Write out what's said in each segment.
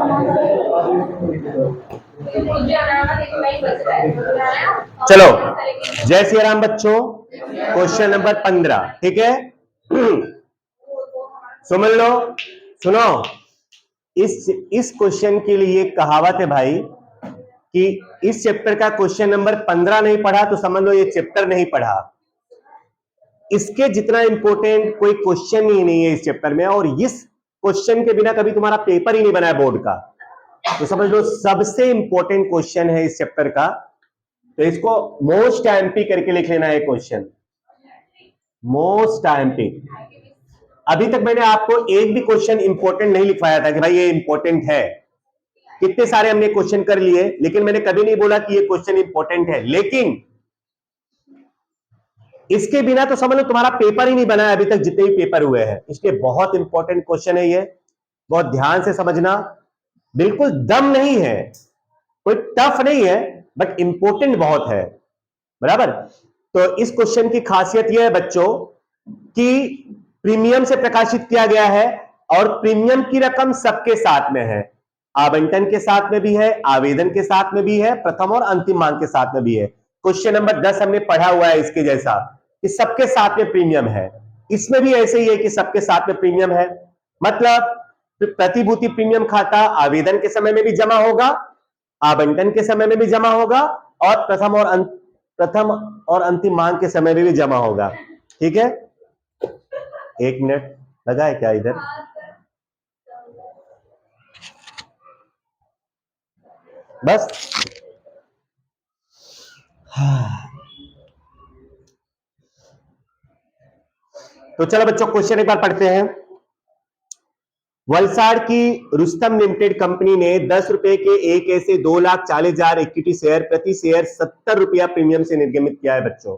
चलो, जय श्री राम बच्चों। क्वेश्चन नंबर 15, ठीक है। समझ लो, सुनो। इस क्वेश्चन के लिए कहावत है भाई कि इस चैप्टर का क्वेश्चन नंबर 15 नहीं पढ़ा तो समझ लो ये चैप्टर नहीं पढ़ा। इसके जितना इंपॉर्टेंट कोई क्वेश्चन ही नहीं है इस चैप्टर में, और इस क्वेश्चन के बिना कभी तुम्हारा पेपर ही नहीं बना है बोर्ड का। तो समझ लो सबसे इंपॉर्टेंट क्वेश्चन है इस चैप्टर का। तो इसको मोस्ट आईएमपी करके लिख लेना है क्वेश्चन, मोस्ट आईएमपी। अभी तक मैंने आपको एक भी क्वेश्चन इंपॉर्टेंट नहीं लिखवाया था कि भाई ये इंपॉर्टेंट है। कितने सारे हमने क्वेश्चन कर लिए, लेकिन मैंने कभी नहीं बोला कि ये क्वेश्चन इंपॉर्टेंट है। लेकिन इसके बिना तो समझ लो तुम्हारा पेपर ही नहीं बना है अभी तक जितने भी पेपर हुए हैं। इसलिए बहुत इंपॉर्टेंट क्वेश्चन है ये, बहुत ध्यान से समझना। बिल्कुल दम नहीं है, कोई टफ नहीं है, बट इंपॉर्टेंट बहुत है, बराबर। तो इस क्वेश्चन की खासियत यह है बच्चों कि प्रीमियम से प्रकाशित किया गया है और प्रीमियम की रकम सबके साथ में है। आवंटन के साथ में भी है, आवेदन के साथ में भी है, प्रथम और अंतिम मांग के साथ में भी है। क्वेश्चन नंबर 10 हमने पढ़ा हुआ है इसके जैसा कि सबके साथ में प्रीमियम है। इसमें भी ऐसे ही है कि सबके साथ में प्रीमियम है। मतलब प्रतिभूति प्रीमियम खाता आवेदन के समय में भी जमा होगा, आवंटन के समय में भी जमा होगा, और प्रथम और अंतिम मांग के समय में भी जमा होगा। ठीक है, एक मिनट लगा है क्या इधर? बस तो चलो बच्चों क्वेश्चन एक बार पढ़ते हैं। वलसाड़ की रुस्तम लिमिटेड कंपनी ने 10 रुपए के एक ऐसे 2,40,000 इक्विटी शेयर प्रति शेयर 70 रुपया प्रीमियम से निर्गमित किया है बच्चों।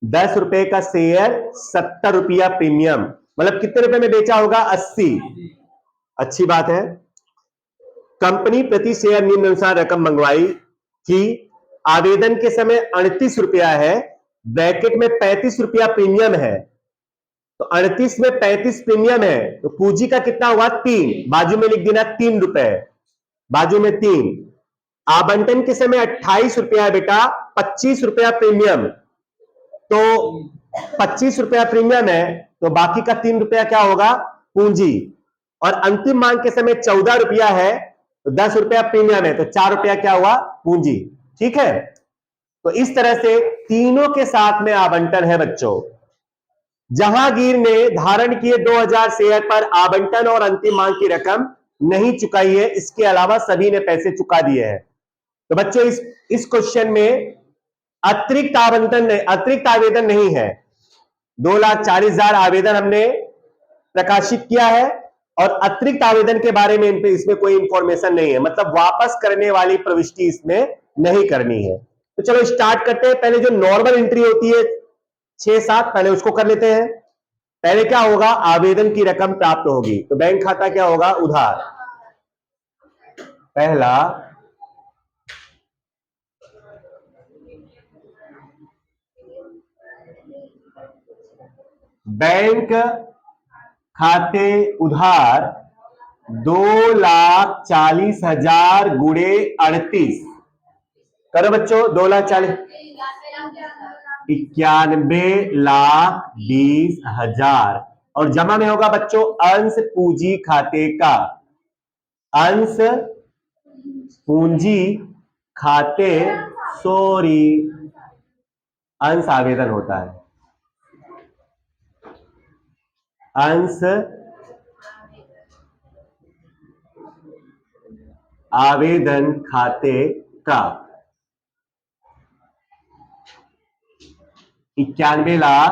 10 रुपए का शेयर 70 रुपया प्रीमियम, मतलब कितने रुपए में बेचा होगा? 80। अच्छी बात है। कंपनी प्रति शेयर निम्नानुसार रकम मंगवाई कि आवेदन के समय 38 रुपया है, ब्रैकेट में 35 रुपया प्रीमियम है। तो 38 में 35 प्रीमियम है तो पूंजी का कितना हुआ? 3। बाजू में लिख देना 3 रुपए, बाजू में 3। आवंटन के समय 28 रुपया है बेटा, 25 रुपया प्रीमियम। तो 25 रुपया प्रीमियम है तो बाकी का 3 रुपया क्या होगा? पूंजी। और अंतिम मांग के समय 14 रुपया है तो 10 रुपया प्रीमियम है तो 4 रुपया क्या हुआ? पूंजी। ठीक है, तो इस तरह से तीनों के साथ में आवंटन है बच्चों। जहांगीर ने धारण किए 2000 शेयर पर आवंटन और अंतिम मांग की रकम नहीं चुकाई है, इसके अलावा सभी ने पैसे चुका दिए हैं। तो बच्चों इस क्वेश्चन में अतिरिक्त आवंटन नहीं, अतिरिक्त आवेदन नहीं है। 2,40,000 आवेदन हमने प्रकाशित किया है और अतिरिक्त आवेदन के बारे में इसमें कोई इंफॉर्मेशन नहीं है, मतलब वापस करने वाली प्रविष्टि इसमें नहीं करनी है। तो चलो स्टार्ट करते हैं। पहले जो नॉर्मल एंट्री होती है 6-7, पहले उसको कर लेते हैं। पहले क्या होगा? आवेदन की रकम प्राप्त होगी, तो बैंक खाता क्या होगा? उधार। पहला बैंक खाते उधार 2,40,000 गुणे 38 करो बच्चों। 2,40,000 91,20,000 और जमा में होगा बच्चों अंश पूंजी खाते का, अंश पूंजी खाते, सॉरी अंश आवेदन होता है, अंश आवेदन खाते का 91,00,000।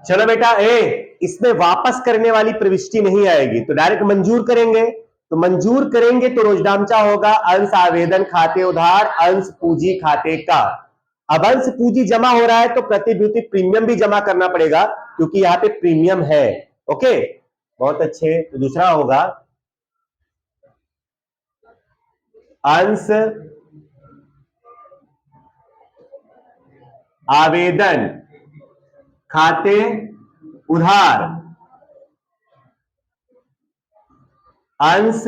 चलो बेटा, इसमें वापस करने वाली प्रविष्टि नहीं आएगी तो डायरेक्ट मंजूर करेंगे। तो मंजूर करेंगे तो रोजनामचा होगा अंश आवेदन खाते उधार अंश पूंजी खाते का। अब अंश पूंजी जमा हो रहा है तो प्रतिभूति प्रीमियम भी जमा करना पड़ेगा क्योंकि यहां पे प्रीमियम है। ओके, बहुत अच्छे। तो दूसरा होगा अंश आवेदन खाते उधार अंश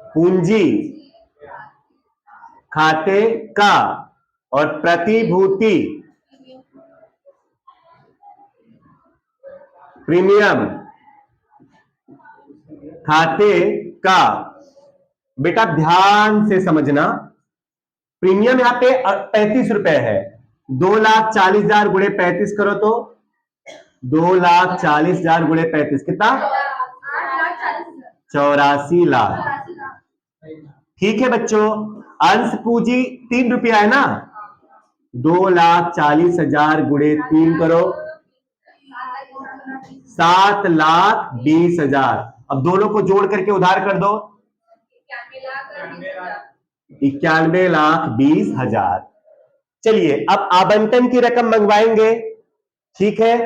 पूंजी खाते का और प्रतिभूति प्रीमियम खाते का। बेटा ध्यान से समझना, प्रीमियम यहां पे 35 रुपए है। 2,40,000 गुणे 35 करो तो 2,40,000 गुणे 35 कितना? 84 लाख। ठीक है बच्चों, अंश पूंजी 3 रुपया है ना, 2,40,000 गुणे 3 करो 7,20,000। अब दोनों को जोड़ करके उधार कर दो 91,20,000। चलिए अब आवंटन की रकम मंगवाएंगे। ठीक है,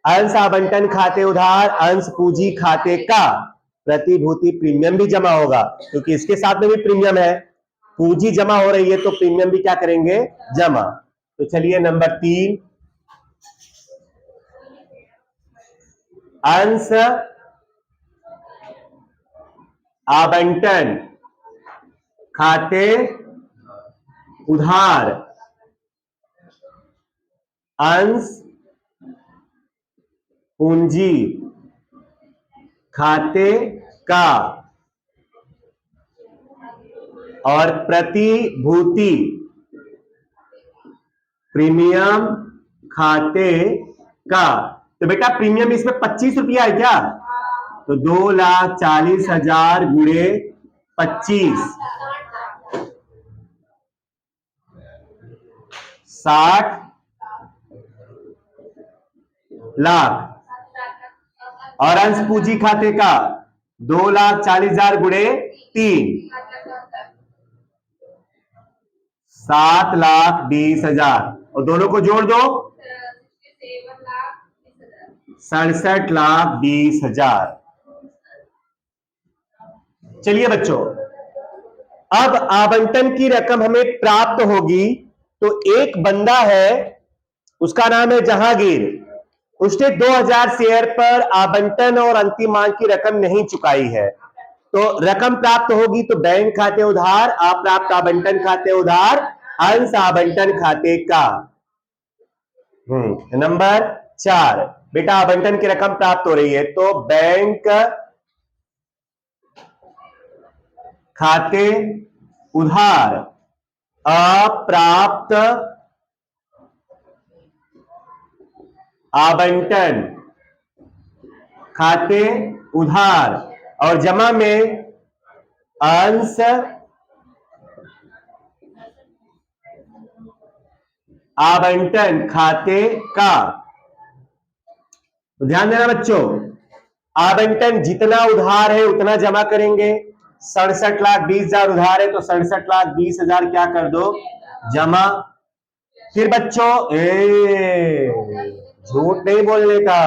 अंश आवंटन खाते उधार, अंश पूंजी खाते का, प्रतिभूति प्रीमियम भी जमा होगा क्योंकि इसके साथ में भी प्रीमियम है। पूंजी जमा हो रही है तो प्रीमियम भी क्या करेंगे? जमा। तो चलिए नंबर 3, अंश आवंटन खाते उधार, अंश पूंजी खाते का और प्रतिभूति प्रीमियम खाते का। तो बेटा प्रीमियम इसमें 25 रुपया है क्या? तो 2,40,000 गुणे 25 60 लाख। और अंश पूंजी खाते का 2,40,000 गुणे 3 7,20,000 और दोनों को जोड़ दो 67,20,000। चलिए बच्चों, अब आवंटन की रकम हमें प्राप्त होगी तो एक बंदा है, उसका नाम है जहांगीर। उसने 2,000 शेयर पर आवंटन और अंतिम मांग की रकम नहीं चुकाई है। तो रकम प्राप्त होगी तो बैंक खाते उधार, अप्राप्त आवंटन खाते उधार, अंश आवंटन खाते का। नंबर 4, बेटा आवंटन की रकम प्राप्त हो रही है तो बैंक खाते उधार, अप्राप्त आवंटन खाते उधार और जमा में अंश आवंटन खाते का। तो ध्यान देना बच्चों, आवंटन जितना उधार है उतना जमा करेंगे। 67,20,000 उधार है तो 67,20,000 क्या कर दो? जमा। फिर बच्चों झूठ नहीं बोलने का,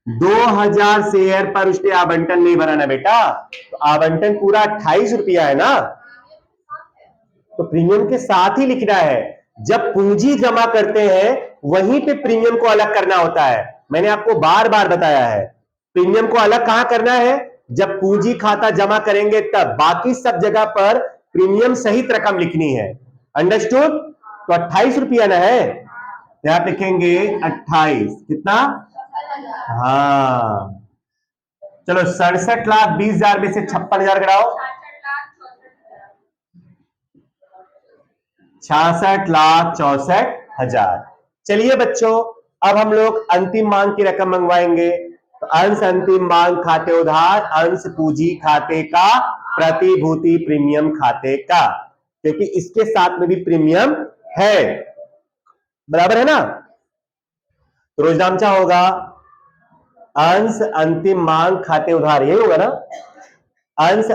2,000 शेयर पर उसने आवंटन नहीं भरा ना बेटा, तो आवंटन पूरा 28 रुपया है ना, तो प्रीमियम के साथ ही लिखना है। जब पूंजी जमा करते हैं वहीं पे प्रीमियम को अलग करना होता है। मैंने आपको बार बार बताया है, प्रीमियम को अलग कहां करना है? जब पूंजी खाता जमा करेंगे तब। बाकी सब जगह पर प्रीमियम सहित रकम लिखनी है। अंडरस्टूड? तो 28 रुपया ना है, यहां लिखेंगे 28। कितना? हाँ, चलो 67,20,000 में से 56,000 घटाओ, 66,64,000। चलिए बच्चों, अब हम लोग अंतिम मांग की रकम मंगवाएंगे। तो अंश अंतिम मांग खाते उधार, अंश पूंजी खाते का, प्रतिभूति प्रीमियम खाते का, क्योंकि इसके साथ में भी प्रीमियम है। बराबर है ना? तो रोजनामचा होगा अंश अंतिम मांग खाते उधार, यही होगा ना? अंश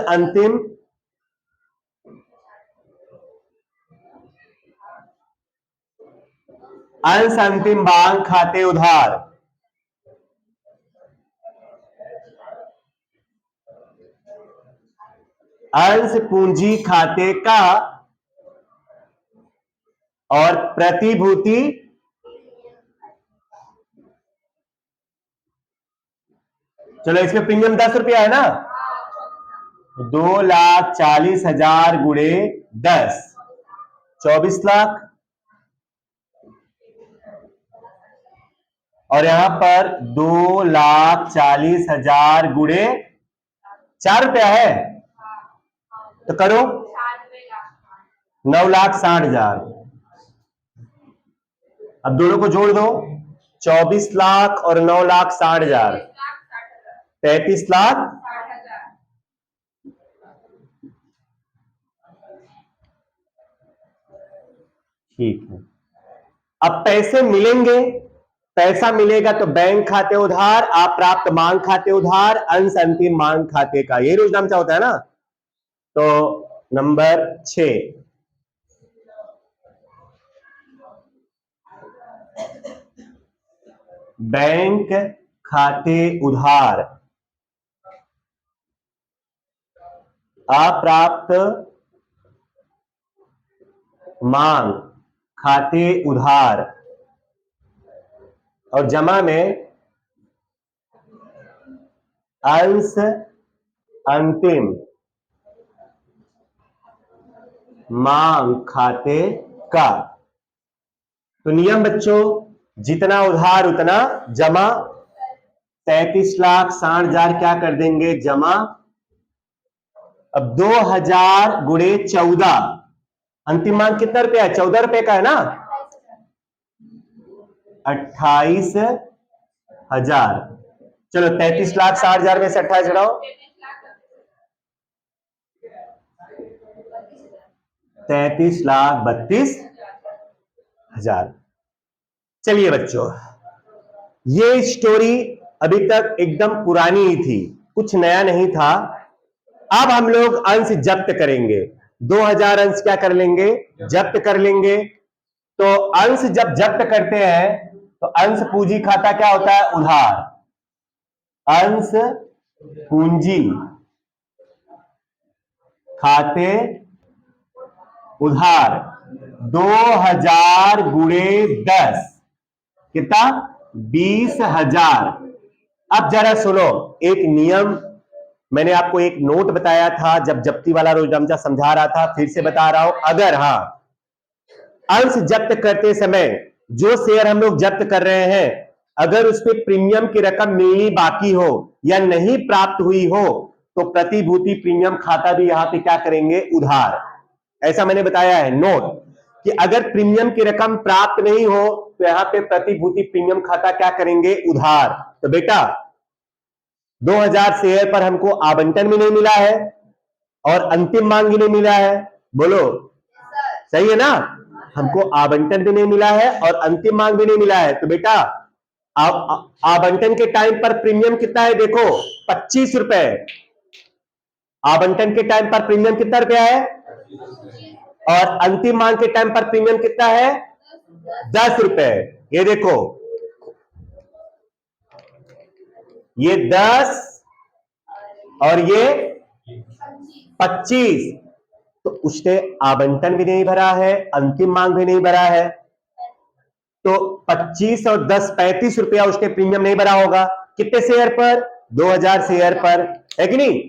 अंतिम मांग खाते उधार, अंश पूंजी खाते का और प्रतिभूति चलो इसमें प्रीमियम 10 रुपया है ना, 2,40,000 गुणे 10, 24 लाख। और यहां पर 2,40,000 गुणे 4 रुपया है, तो करो 9,60,000। अब दोनों को जोड़ दो, 24 लाख और 9,60,000, 33 लाख। ठीक है, अब पैसे मिलेंगे, पैसा मिलेगा तो बैंक खाते उधार, आप प्राप्त मांग खाते उधार, अंश अंतिम मांग खाते का, ये रोज नामचा होता है ना। तो नंबर 6, बैंक खाते उधार, अप्राप्त मांग खाते उधार, और जमा में अंश अंतिम मांग खाते का। तो नियम बच्चों, जितना उधार उतना जमा। 33,60,000 क्या कर देंगे जमा। अब 2,000 गुणे 14, अंतिम मांग कितना रुपया है, 14 रुपए का है ना, 28,000। चलो 33,60,000 में से 28 घटाओ, 33,32,000। चलिए बच्चों, ये स्टोरी अभी तक एकदम पुरानी ही थी, कुछ नया नहीं था। अब हम लोग अंश जब्त करेंगे, 2,000 अंश क्या कर लेंगे, जब्त कर लेंगे। तो अंश जब जब्त करते हैं तो अंश पूंजी खाता क्या होता है, उधार। अंश पूंजी खाते उधार 2,000 गुणे 10 कितना, 20,000। अब जरा सुनो, एक नियम मैंने आपको एक नोट बताया था जब जब्ती वाला रोजनामा समझा रहा था, फिर से बता रहा हूं। अगर अंश जब्त करते समय जो शेयर हम लोग जब्त कर रहे हैं, अगर उस पर प्रीमियम की रकम मिलनी बाकी हो या नहीं प्राप्त हुई हो, तो प्रतिभूति प्रीमियम खाता भी यहां पे क्या करेंगे, उधार। ऐसा मैंने बताया है नोट, कि अगर प्रीमियम की रकम प्राप्त नहीं हो तो यहां पे प्रतिभूति प्रीमियम खाता क्या करेंगे, उधार। तो बेटा 2,000 शेयर पर हमको आवंटन भी नहीं मिला है और अंतिम मांग भी नहीं मिला है, बोलो सही है ना। हमको आवंटन भी नहीं मिला है और अंतिम मांग भी नहीं मिला है। तो बेटा आवंटन के टाइम पर प्रीमियम कितना है, देखो 25 रुपए। आवंटन के टाइम पर प्रीमियम कितना रुपया है, और अंतिम मांग के टाइम पर प्रीमियम कितना है, 10 रुपए। ये देखो, ये 10 और ये 25, तो उसने आवंटन भी नहीं भरा है, अंतिम मांग भी नहीं भरा है। तो 25 और 10 35 रुपया उसने प्रीमियम नहीं भरा होगा। कितने शेयर पर, 2,000 शेयर पर, है कि नहीं।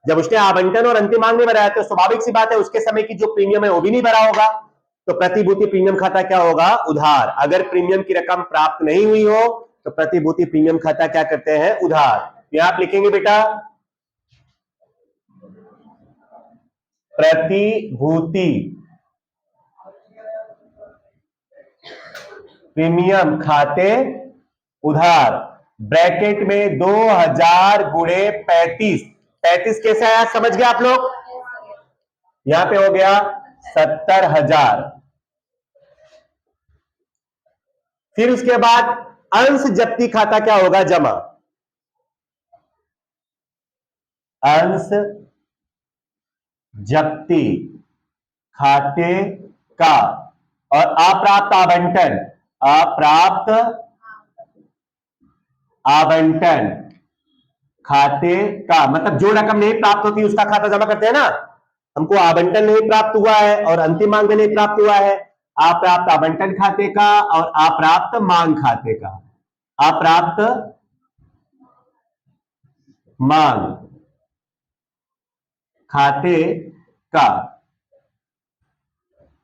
जब उसने आवंटन और अंतिम मांग नहीं भरा है तो स्वाभाविक सी बात है उसके समय की जो प्रीमियम है वो भी नहीं भरा होगा। तो प्रतिभूति प्रीमियम खाता क्या होगा, उधार। अगर प्रीमियम की रकम प्राप्त नहीं हुई हो तो प्रतिभूति प्रीमियम खाता क्या करते हैं, उधार। यहां आप लिखेंगे बेटा, प्रतिभूति प्रीमियम खाते उधार, ब्रैकेट में 2,000 गुणे 35। 35 कैसे आया, समझ गए आप लोग। यहां पे हो गया 70,000। फिर उसके बाद अंश जब्ती खाता क्या होगा, जमा। अंश जब्ती खाते का, और अप्राप्त आवंटन, अप्राप्त आवंटन खाते का, मतलब जो रकम नहीं प्राप्त होती उसका खाता जमा करते हैं ना। हमको आवंटन नहीं प्राप्त हुआ है और अंतिम मांग भी नहीं प्राप्त हुआ है, अप्राप्त आवंटन खाते का और अप्राप्त मांग खाते का। अप्राप्त मांग खाते का,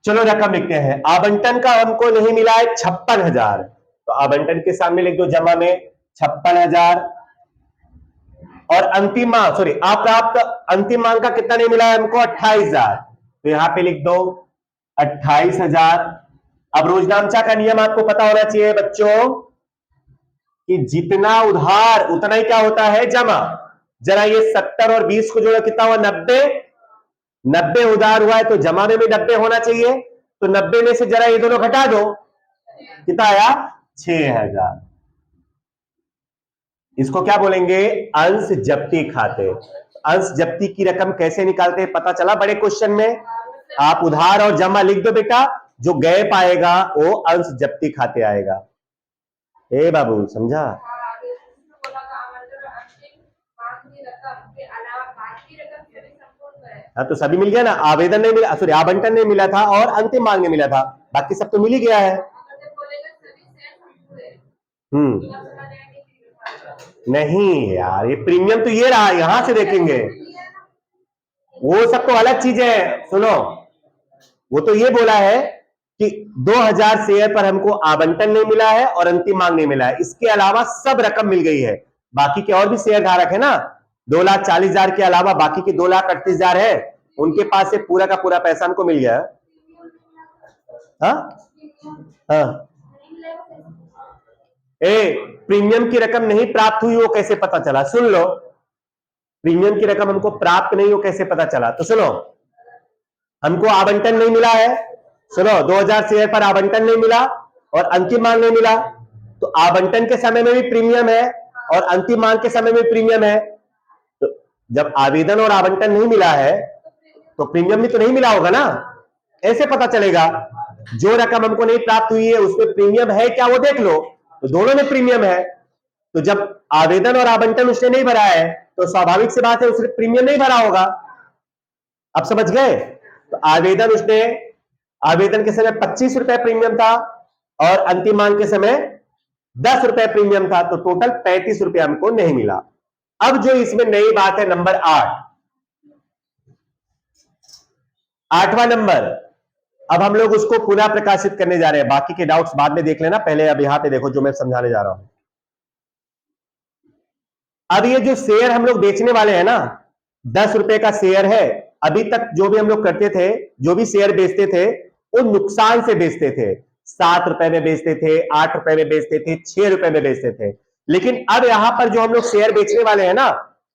चलो रकम लिखते हैं। आवंटन का हमको नहीं मिला है 56,000, तो आवंटन के सामने लिख दो जमा में 56,000। और अंतिम मांग, सॉरी अप्राप्त अंतिम मांग का कितना नहीं मिला है हमको 28,000, तो यहां पे लिख दो 28,000। अब रोजनामचा का नियम आपको पता होना चाहिए बच्चों कि जितना उधार उतना ही क्या होता है जमा। जरा ये 70 और 20 को जोड़ो, कितना हुआ 90। 90 उधार हुआ है तो जमा में भी 90 होना चाहिए, तो 90 में से जरा ये दोनों घटा दो, कितना आया 6,000। इसको क्या बोलेंगे अंश जब्ती खाते। अंश जब्ती की रकम कैसे निकालते हैं पता चला बड़े क्वेश्चन में। आप उधार और जमा लिख दो बेटा, जो गैप आएगा वो अंश जब्ती खाते आएगा। ए बाबू समझा। हाँ तो सभी मिल गया ना, आवेदन नहीं मिला, सॉरी आवंटन नहीं मिला था और अंतिम मांग नहीं मिला था, बाकी सब तो मिल ही गया है। नहीं यार, ये प्रीमियम तो ये रहा, यहां से देखेंगे वो सब तो अलग चीजें है। सुनो, वो तो ये बोला है कि 2,000 शेयर पर हमको आवंटन नहीं मिला है और अंतिम मांग नहीं मिला है, इसके अलावा सब रकम मिल गई है। बाकी के और भी शेयर धारक है ना, 2,40,000 के अलावा बाकी के 2,38,000 है, उनके पास से पूरा का पूरा पैसा हमको मिल गया। हाँ हाँ, प्रीमियम की रकम नहीं प्राप्त हुई वो कैसे पता चला, सुन लो। प्रीमियम की रकम हमको प्राप्त नहीं हो कैसे पता चला, तो सुनो, हमको आवंटन नहीं मिला है, सुनो 2,000 शेयर पर आवंटन नहीं मिला और अंतिम मांग नहीं मिला, तो आवंटन के समय में भी प्रीमियम है और अंतिम मांग के समय में प्रीमियम है। तो जब आवेदन और आवंटन नहीं मिला है तो प्रीमियम भी तो नहीं मिला होगा ना, ऐसे पता चलेगा। जो रकम हमको नहीं प्राप्त हुई है उसमें प्रीमियम है क्या वो देख लो, तो दोनों में प्रीमियम है। तो जब आवेदन और आवंटन उसने नहीं भरा है तो स्वाभाविक सी बात है उसने प्रीमियम नहीं भरा होगा। अब समझ गए। तो आवेदन उसने, आवेदन के समय 25 रुपए प्रीमियम था और अंतिम मांग के समय 10 रुपए प्रीमियम था, तो टोटल 35 रुपए हमको नहीं मिला। अब जो इसमें नई बात है नंबर 8, 8वां नंबर, अब हम लोग उसको पुनः प्रकाशित करने जा रहे हैं। बाकी के डाउट्स बाद में देख लेना, पहले अब यहां पे देखो जो मैं समझाने जा रहा हूं। अब ये जो शेयर हम लोग बेचने वाले हैं ना, 10 रुपए का शेयर है। अभी तक जो भी हम लोग करते थे, जो भी शेयर बेचते थे वो नुकसान से बेचते थे। 7 रुपए में बेचते थे, 8 रुपए में बेचते थे, 6 रुपए में बेचते थे। लेकिन अब यहां पर जो हम लोग शेयर बेचने वाले हैं ना,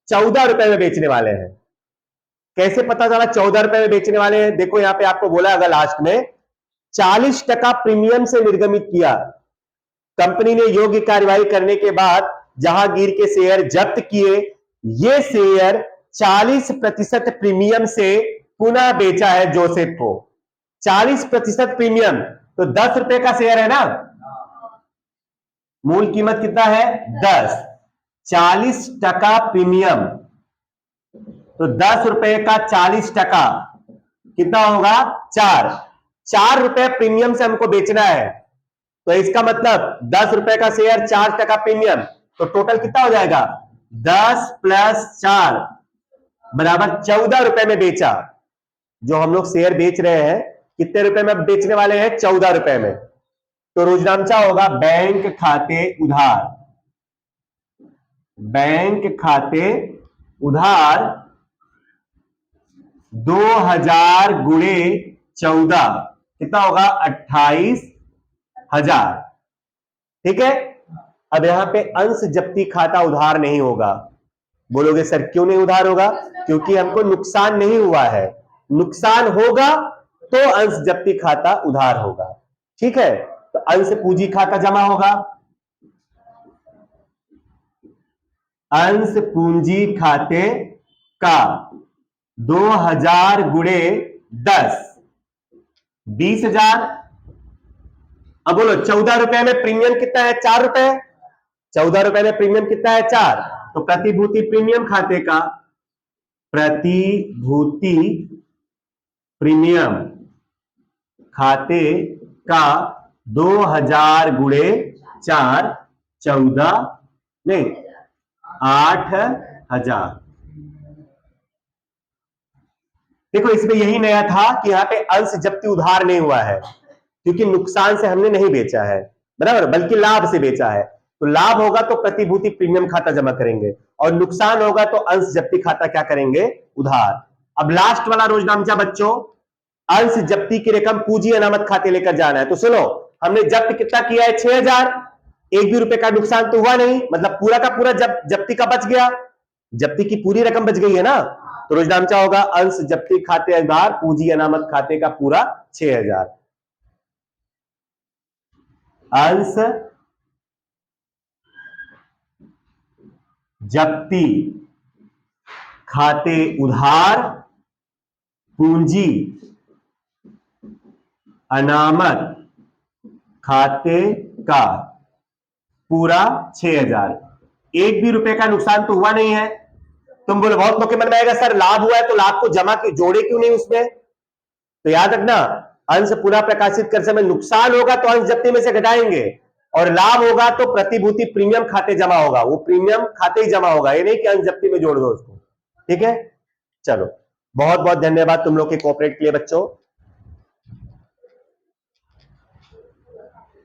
14 रुपए में बेचने वाले हैं। कैसे पता चला 14 रुपए में बेचने वाले हैं? देखो यहां पे आपको बोला अगर लास्ट में 40% प्रीमियम से निर्गमित किया, कंपनी ने योग्य कार्यवाही करने के बाद जहांगीर के शेयर जब्त किए, ये शेयर 40% प्रीमियम से पुनः बेचा है जोसेफ को। 40% प्रीमियम, तो 10 रुपए का शेयर है ना, मूल कीमत कितना है 10, 40% प्रीमियम, तो 10 रुपए का 40% कितना होगा 4 रुपए प्रीमियम से हमको बेचना है। तो इसका मतलब 10 रुपए का शेयर 4% प्रीमियम, तो टोटल कितना हो जाएगा 10 + 4 बराबर 14 रुपए में बेचा। जो हम लोग शेयर बेच रहे हैं कितने रुपए में बेचने वाले हैं 14 रुपए में। तो रोजनामचा होगा बैंक खाते उधार, बैंक खाते उधार 2000 × 14 कितना होगा 28,000। ठीक है। अब यहां पे अंश जब्ती खाता उधार नहीं होगा। बोलोगे सर क्यों नहीं उधार होगा? क्योंकि हमको नुकसान नहीं हुआ है। नुकसान होगा तो अंश जब्ती खाता उधार होगा। ठीक है। तो अंश पूंजी खाता जमा होगा, अंश पूंजी खाते का 2000 × 10 20,000। अब बोलो 14 रुपए में प्रीमियम कितना है 4 रुपए, 14 रुपए में प्रीमियम कितना है 4, तो प्रतिभूति प्रीमियम खाते का, प्रतिभूति प्रीमियम खाते का 2000 × 4 14 नहीं 8 हजार। देखो इसमें यही नया था कि यहां पे अंश जब्ती उधार नहीं हुआ है, क्योंकि नुकसान से हमने नहीं बेचा है, बराबर, बल्कि लाभ से बेचा है। तो लाभ होगा तो प्रतिभूति प्रीमियम खाता जमा करेंगे, और नुकसान होगा तो अंश जब्ती खाता क्या करेंगे, उधार। अब लास्ट वाला रोजनामचा बच्चों, अंश जब्ती की रकम पूंजी अनामत खाते लेकर जाना है। तो सुनो, हमने जब्त कितना किया है, 6000, एक भी रुपए का नुकसान तो हुआ नहीं, मतलब पूरा का पूरा जब्ती का बच गया, जब्ती की पूरी रकम बच गई है ना। तो रोजनामचा होगा अंश जब्ती खाते उधार पूंजी अनामत खाते का पूरा 6000। अंश जब्ती खाते उधार पूंजी अनामत खाते का पूरा 6000। एक भी रुपए का नुकसान तो हुआ नहीं है। तुम बोलो, बहुत लोग के मन में आएगा सर लाभ हुआ है तो लाभ को जमा की जोड़े क्यों नहीं उसमें। तो याद रखना, अंश पुनः प्रकाशित कर समय नुकसान होगा तो अंश जब्ती में से घटाएंगे, और लाभ होगा तो प्रतिभूति प्रीमियम खाते जमा होगा, वो प्रीमियम खाते ही जमा होगा, ये नहीं कि अंश जब्ती में जोड़ दो उसको। ठीक है, चलो बहुत बहुत धन्यवाद तुम लोग के कोऑपरेट के लिए बच्चों।